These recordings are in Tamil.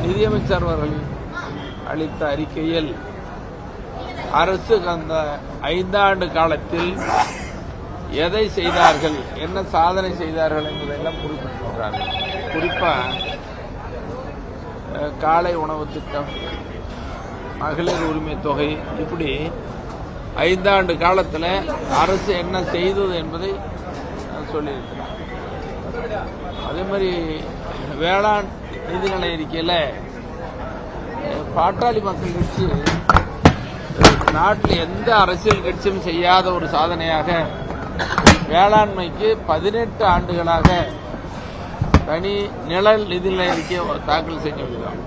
நிதியமைச்சர் அவர்கள் அளித்த அறிக்கையில் அரசு அந்த 5 ஆண்டு காலத்தில் எதை செய்தார்கள், என்ன சாதனை செய்தார்கள் என்பதையெல்லாம் குறிப்பிட்டிருக்கிறார்கள். குறிப்பாக காலை உணவு திட்டம், மகளிர் உரிமை தொகை, இப்படி 5 ஆண்டு காலத்தில் அரசு என்ன செய்தது என்பதை சொல்லியிருக்கிறார். அதே மாதிரி வேளாண் நிதிநிலை அறிக்கையில் பாட்டாளி மக்கள் கட்சி நாட்டில் எந்த அரசியல் கட்சியும் செய்யாத ஒரு சாதனையாக வேளாண்மைக்கு 18 ஆண்டுகளாக தனி நிழல் நிதிநிலை அறிக்கையை தாக்கல் செஞ்சிருக்கிறோம்.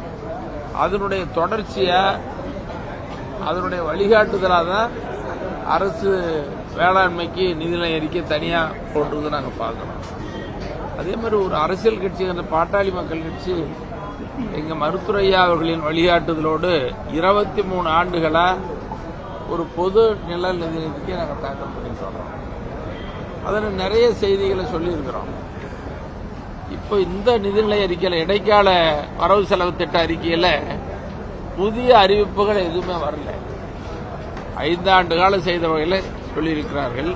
அதனுடைய தொடர்ச்சியா, அதனுடைய வழிகாட்டுதலாக தான் அரசு வேளாண்மைக்கு நிதிநிலை அறிக்கை தனியாக போட்டிருக்கு நாங்கள் பார்க்குறோம். அதே மாதிரி ஒரு அரசியல் கட்சி, அந்த பாட்டாளி மக்கள் கட்சி, எங்கள் மருத்துவர் ஐயா அவர்களின் வழிகாட்டுதலோடு 23 ஆண்டுகளாக ஒரு பொது நிழல் நிதி அறிக்கையை நாங்கள் தாக்கல் பண்ணிட்டு வரோம். அதில் நிறைய செய்திகளை சொல்லியிருக்கிறோம். இப்போ இந்த நிதிநிலை அறிக்கையில், இடைக்கால வரவு செலவு திட்ட அறிக்கையில் புதிய அறிவிப்புகள் எதுவுமே வரல. 5 ஆண்டு காலம் செய்த வகையில் சொல்லியிருக்கிறார்கள்.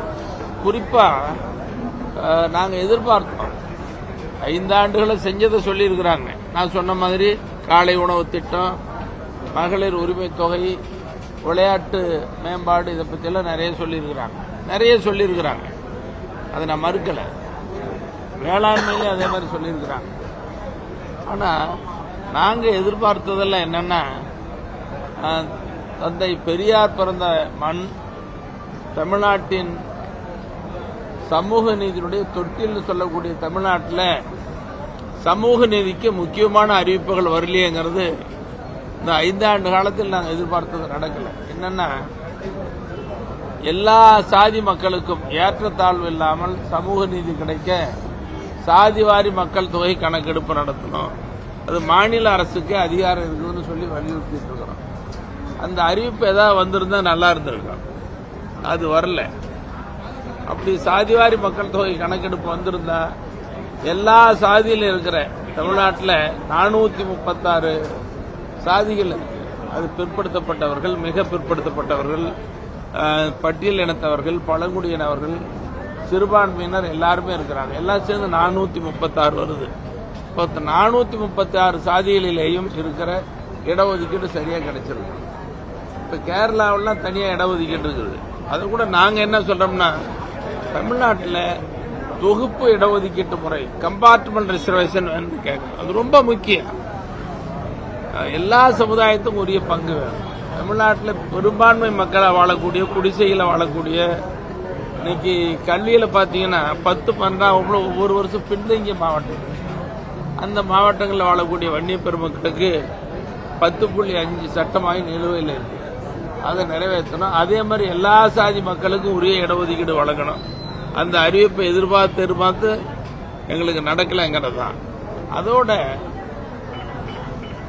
குறிப்பாக நாங்கள் எதிர்பார்த்தோம், 5 ஆண்டுகளை செஞ்சதை சொல்லியிருக்கிறாங்க. நான் சொன்ன மாதிரி காலை உணவு திட்டம், மகளிர் உரிமை தொகை, விளையாட்டு மேம்பாடு, இதை பற்றியெல்லாம் நிறைய சொல்லியிருக்கிறாங்க. அதை நான் மறுக்கலை. வேளாண்மையிலே அதே மாதிரி சொல்லியிருக்கிறாங்க. ஆனால் நாங்கள் எதிர்பார்த்ததெல்லாம் என்னன்னா, தந்தை பெரியார் பிறந்த மண், தமிழ்நாட்டின் சமூக நீதியினுடைய தொட்டில்னு சொல்லக்கூடிய தமிழ்நாட்டில் சமூக நீதிக்கு முக்கியமான அறிவிப்புகள் வரலையேங்கிறது இந்த 5 ஆண்டு காலத்தில் நாங்கள் எதிர்பார்த்தது நடக்கல. என்னன்னா, எல்லா சாதி மக்களுக்கும் ஏற்றத்தாழ்வு இல்லாமல் சமூக நீதி கிடைக்க சாதிவாரி மக்கள் தொகை கணக்கெடுப்பு நடத்தணும், அது மாநில அரசுக்கு அதிகாரம் இருக்குதுன்னு சொல்லி வலியுறுத்திட்டு இருக்கிறோம். அந்த அறிவிப்பு ஏதாவது வந்திருந்தா நல்லா இருந்திருக்கும். அது வரல. அப்படி சாதிவாரி மக்கள் தொகை கணக்கெடுப்பு வந்திருந்தா எல்லா சாதியிலும் இருக்கிற தமிழ்நாட்டில் 436 சாதிகள், அது பிற்படுத்தப்பட்டவர்கள், மிக பிற்படுத்தப்பட்டவர்கள், பட்டியல் இனத்தவர்கள், பழங்குடியினவர்கள், சிறுபான்மையினர் எல்லாருமே இருக்கிறாங்க. எல்லாம் சேர்ந்து 436 வருது. இப்போ 436 சாதிகளிலேயும் இருக்கிற இடஒதுக்கீடு சரியாக கிடைச்சிருக்கு. இப்போ கேரளாவெல்லாம் தனியாக இடஒதுக்கீடு இருக்குது. அது கூட நாங்கள் என்ன சொல்றோம்னா, தமிழ்நாட்டில் தொகுப்பு இடஒதுக்கீட்டு முறை, கம்பார்ட்மெண்ட் ரிசர்வேஷன் கேட்கணும். அது ரொம்ப முக்கியம். எல்லா சமுதாயத்துக்கும் உரிய பங்கு வேணும். தமிழ்நாட்டில் பெரும்பான்மை மக்களாக வாழக்கூடிய, குடிசையில் வாழக்கூடிய, இன்னைக்கு கல்வியில் பார்த்தீங்கன்னா 10-12 ஒவ்வொரு வருஷம் பின்தங்கிய மாவட்டம், அந்த மாவட்டங்களில் வாழக்கூடிய வன்னிய பெருமக்களுக்கு 10.5 சட்டமாகி நிலுவையில் இருக்கு. அதை நிறைவேற்றணும். அதே மாதிரி எல்லா சாதி மக்களுக்கும் உரிய இடஒதுக்கீடு வழங்கணும். அந்த அறிவிப்பை எதிர்பார்த்து எங்களுக்கு நடக்கலைங்கிறது தான். அதோட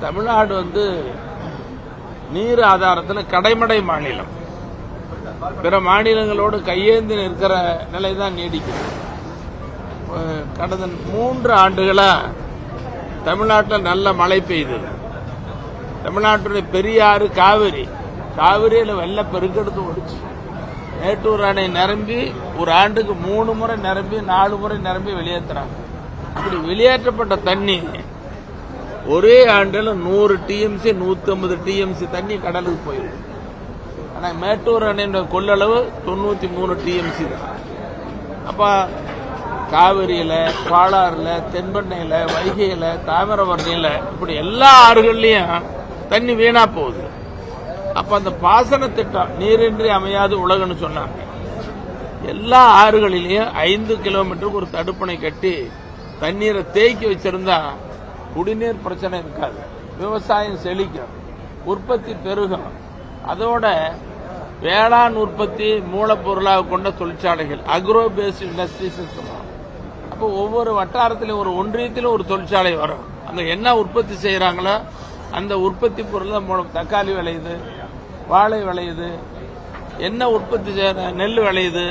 தமிழ்நாடு நீர் ஆதாரத்தில் கடைமடை மாநிலம், பிற மாநிலங்களோடு கையேந்தி நிற்கிற நிலை தான் நீடிக்குது. கடந்த 3 ஆண்டுகளா தமிழ்நாட்டில் நல்ல மழை பெய்தது. தமிழ்நாட்டுடைய பெரியாறு, காவிரியில் வெள்ள பெருக்கெடுத்து ஓடிச்சு. மேட்டூர் அணை நிரம்பி ஒரு ஆண்டுக்கு 3 முறை நிரம்பி 4 முறை நிரம்பி வெளியேற்றுறாங்க. அப்படி வெளியேற்றப்பட்ட தண்ணி ஒரே ஆண்டில் 100 TMC 150 TMC தண்ணி கடலுக்கு போயிடும். ஆனால் மேட்டூர் அணையினுடைய கொள்ளளவு 93 TMC தான். அப்ப காவிரியில், பாலாறுல, தென்பெண்ணையில், வைகையில், தாமிரபரணியில், இப்படி எல்லா ஆறுகள்லையும் தண்ணி வீணா போகுது. அப்ப அந்த பாசன திட்டம் நீரின்றி அமையாது உலகன்னு சொன்னாங்க. எல்லா ஆறுகளிலையும் 5 கிலோமீட்டருக்கு ஒரு தடுப்பணை கட்டி தண்ணீரை தேக்கி வச்சிருந்தா குடிநீர் பிரச்சனை இருக்காது, விவசாயம் செழிக்கும், உற்பத்தி பெருகும். அதோட வேளாண் உற்பத்தி மூலப்பொருளாக கொண்ட தொழிற்சாலைகள், அக்ரோ பேஸ்ட் இண்டஸ்ட்ரீஸ் சொல்லுவோம். அப்போ ஒவ்வொரு வட்டாரத்திலும், ஒரு ஒன்றியத்திலும் ஒரு தொழிற்சாலை வரும். அந்த என்ன உற்பத்தி செய்யறாங்களோ அந்த உற்பத்தி பொருள் மூலம் தக்காளி விளையுது, வாழை விளையுது, என்ன உற்பத்தி செய்யற நெல் விளையுது,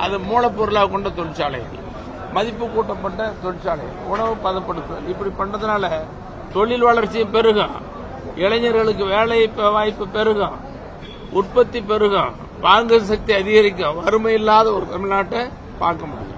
அது மூலப்பொருளாக கொண்ட தொழிற்சாலைகள், மதிப்பு கூட்டப்பட்ட தொழிற்சாலை, உணவு பதப்படுத்துதல், இப்படி பண்றதுனால தொழில் வளர்ச்சி பெருகும், இளைஞர்களுக்கு வேலை வாய்ப்பு பெருகும், உற்பத்தி பெருகும், வாங்கும் சக்தி அதிகரிக்கும், வறுமை இல்லாத ஒரு தமிழ்நாட்டை பார்க்க முடியும்.